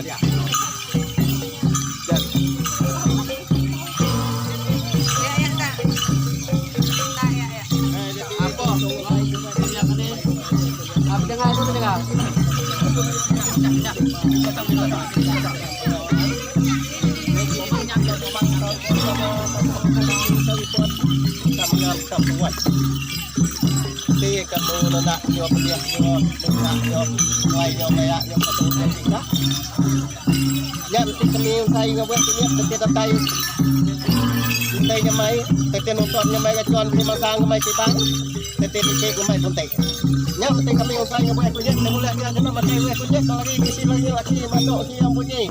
dia. Thì cả đồ nó đã nhiều việc nhiều đừng nặng nhiều ngoài nhiều mày ạ nhiều cả đồ nhiều gì đó nhận thì cái miếng thay nó với cái miếng cái tay đây nhà máy cái tiền nông nhà máy cái chuan thì mà sang nhà máy cái bán cái tiền cái của mày còn tệ nhá cái cái miếng thay nó với cái nhất nó lại cái nó mà cái với cái nhất nó lagi di sini lagi masuk si yang bunyi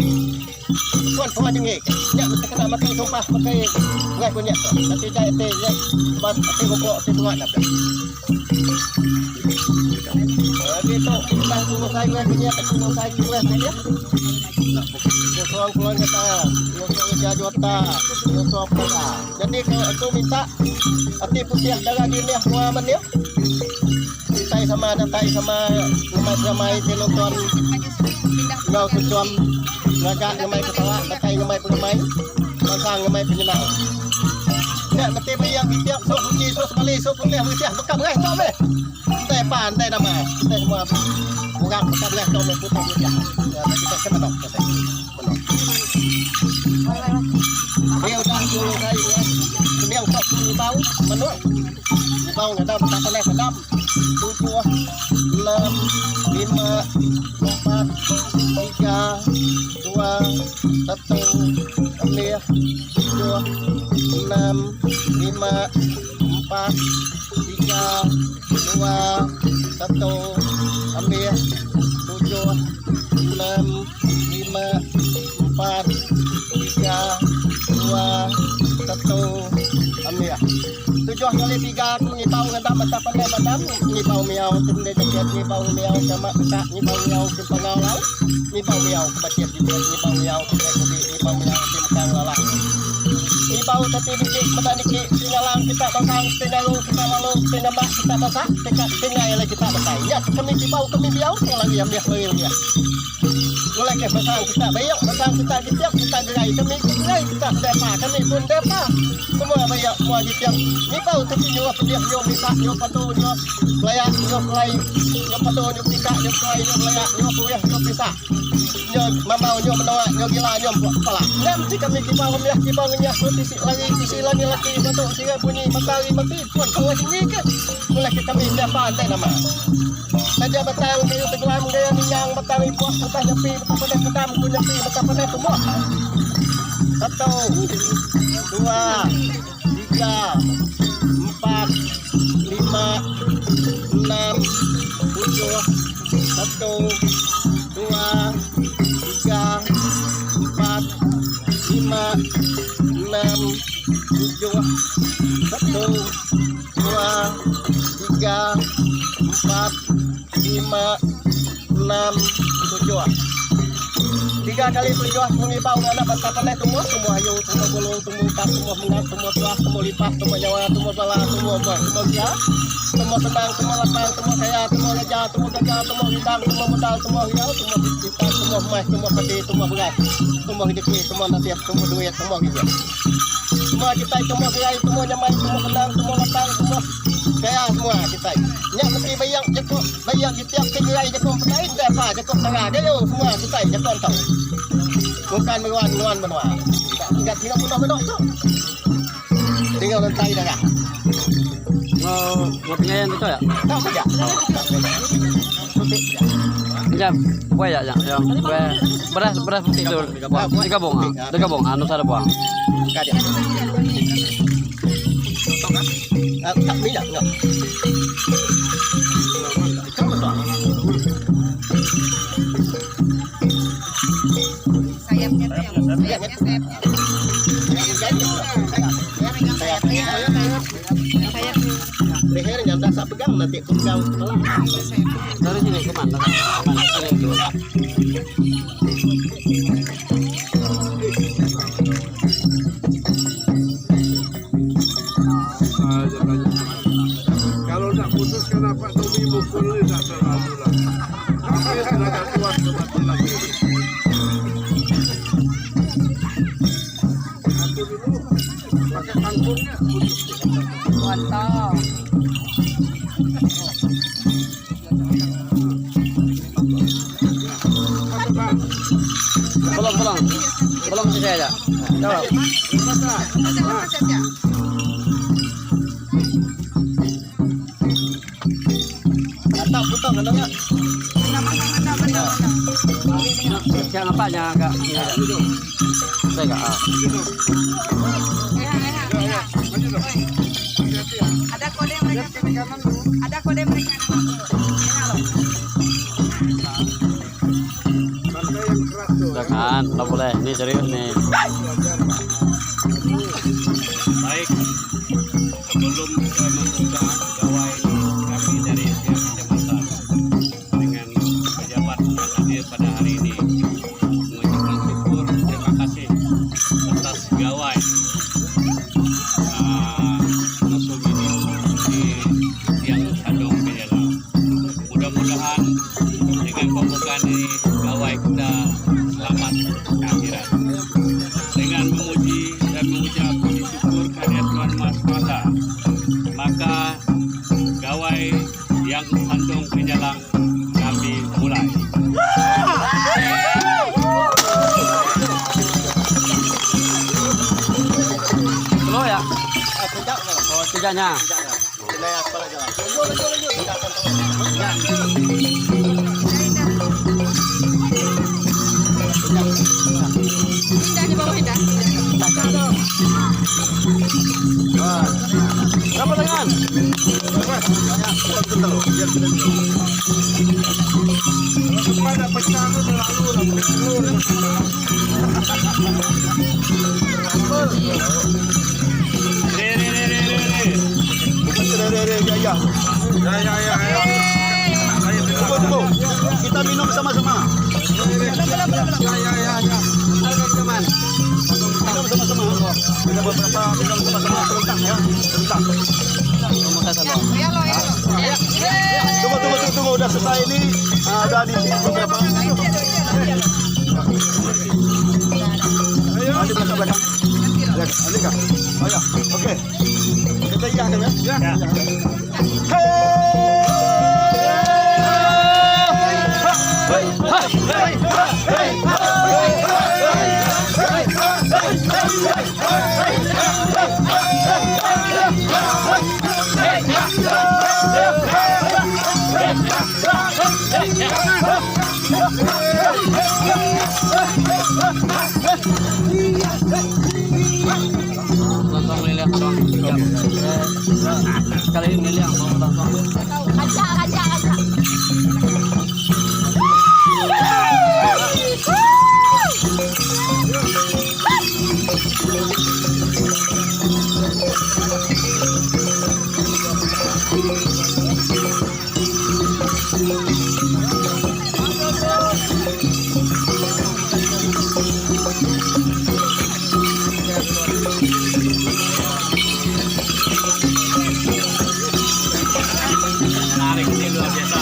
tuan tuan yang nyak kita kena makan sumpah pakai ngai punya nanti jahit teh ya bas tapi pokok tu tuan dah gitu kita tunggu saya punya tunggu saya juga ya kurang kata kurang jajota kurang apa jadi kalau aku minta hati putih darah dunia Muhammad ya tai sama ramai penonton ngau tuan ngagak ngamai ketawa pakai ngamai pengamai pasang ngamai penyenang ndak mesti bayang tiap sok bunyi sok sekali sok putih mesti bekam beres tok be tai pan tai nama tai semua orang bekam beres tok be putih putih ya kita kena dok tai dia udah dulu saya ya dia sok ni bau menuk ni bau enggak ada betapa leh sedap 7 6 5 4 3 2 1 ambil 7 6 5 4 3 2 1 ambil 7 6 5 4 3 2 1 ambil 7 kali 3 aku ngipau ngadam betapa pandai madam ngipau miau tende dekat ngipau miau sama tak ngipau miau ke pengau ngipau miau ke bajet di ngipau miau ke ngipau miau ke mekang lalang ngipau tapi dikit pada dikit sinalang kita bakang sinalu kita lalu sinambak kita masak tinggal lagi kita bakai ya kami ngipau kami miau lagi yang dia dia mulai ke pasang kita bayar pasang kita ditiap kita gerai kami gerai kita depa kami pun depa semua bayar semua ditiap ni bau tapi nyo dia nyo bisa nyo patu nyo layak nyo kelai nyo patu nyo pika nyo kelai nyo layak nyo kuih nyo bisa nyo mamau nyo menawak nyo gila nyo pala nanti kami kibau nyah sisi lagi patu sehingga bunyi matahari mati pun kau sini ke mulai ke kami depa antai nama saja batang kayu tenggelam gaya niang batang ipuah batang nyepi batang pada kedam ku nyepi batang pada semua 1 2 3 4 5 6 7 1 2 3 4 5 6 7 6 1 2 3 4 5 6 7 3 kali 7 mengipau anak betapa pandai semua ayu semua bulu semua tak semua mengat semua tuah semua lipas semua nyawa semua bala semua dia semua senang semua lapang semua kaya semua gajah semua hidang semua modal semua hiau semua bisnis semua emas semua peti semua beras semua hidup semua nasihat semua duit semua hidup semua kita semua gerai semua nyaman semua senang semua lapang semua kaya semua kita nyak mesti bayang jekok bayang di tiap gerai jekok petain apa jekok tengah dia semua kita jekok tahu bukan meluan menua enggak tinggal mudah tu tinggal lantai dah mau penyayan itu ya tak saja jam kue ya kue beras putih itu digabung anu sada buang kadia tak minyak enggak leher yang dasar pegang nanti pegang kepala dari sini ke mana kalau tak putus kenapa Tommy mukul ini tak terlalu lah tapi sudah kuat seperti lagi Belum selesai aja. Jawab. Atap putang kandangnya. Yang apanya kak? Saya kak. Ada kode mereka. Ada kode mereka. Bantai yang keras tuh. Udah kan, nggak boleh. Ini serius nih. Baik, sebelum membuka gawai kami dari pihak kecamatan dengan pejabat yang hadir pada hari ini mengucapkan syukur terima kasih atas gawai musuh ini di yang Sandong Penyelam. Mudah-mudahan dengan pembukaan ini gawai kita selamat ke akhirat. Dengan memuji dan mengucap puji syukur kehadirat Tuhan Maha Kuasa, maka gawai yang Sandong Penyelam kami mulai. Lo ya? Sejak Oh, tiganya. nilai apa aja. Indah di bawah indah. Berapa tangan? Pada pecah lu lalu Ya. Tunggu. Kita minum sama-sama. Minum sama-sama. Kita beberapa minum sama-sama serentak ya. Serentak. Ya lo. Tunggu. Udah selesai ini. Udah di sini beberapa. Di belakang. Ini kah? Oh ya. Oke. Kita iya kan ya? Ya. Langsung liliah doang. Kali ini liliah mau langsung. Kaca. Menarik ini luar biasa.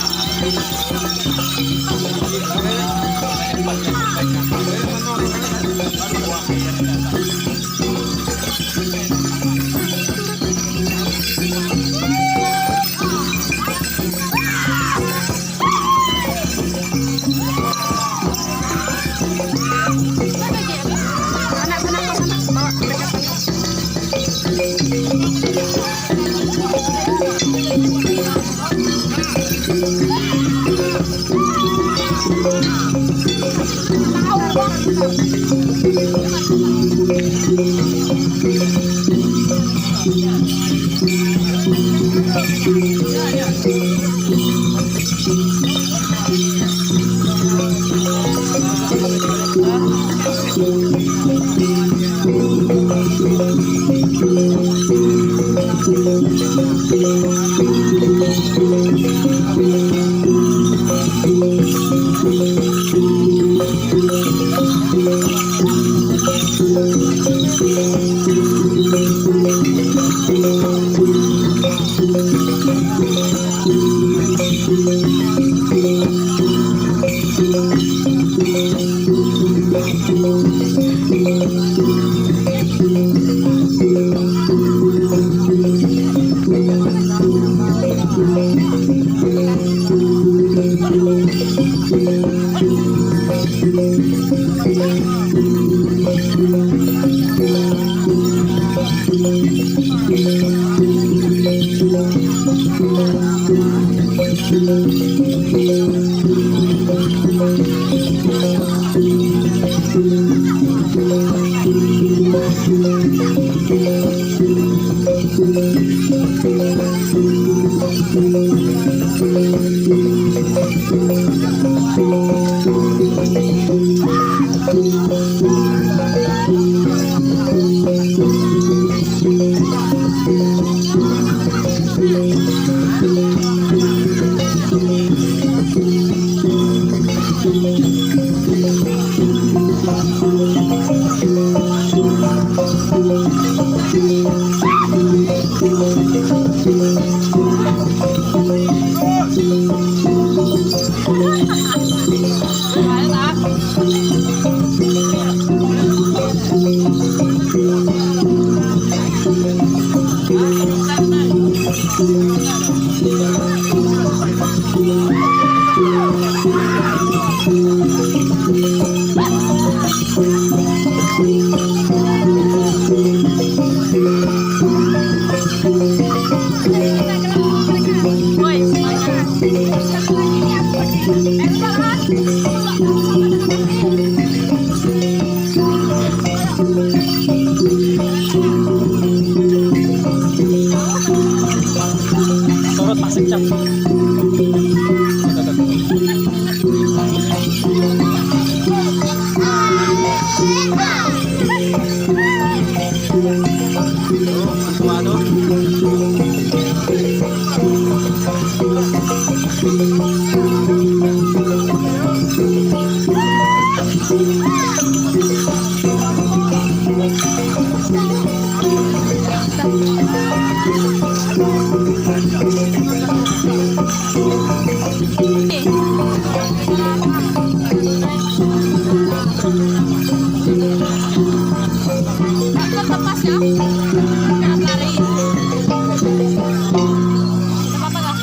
Anak-anak bawa mereka. Sorot pasik cap. Lepas ya. Jangan lari. Apa-apa lah.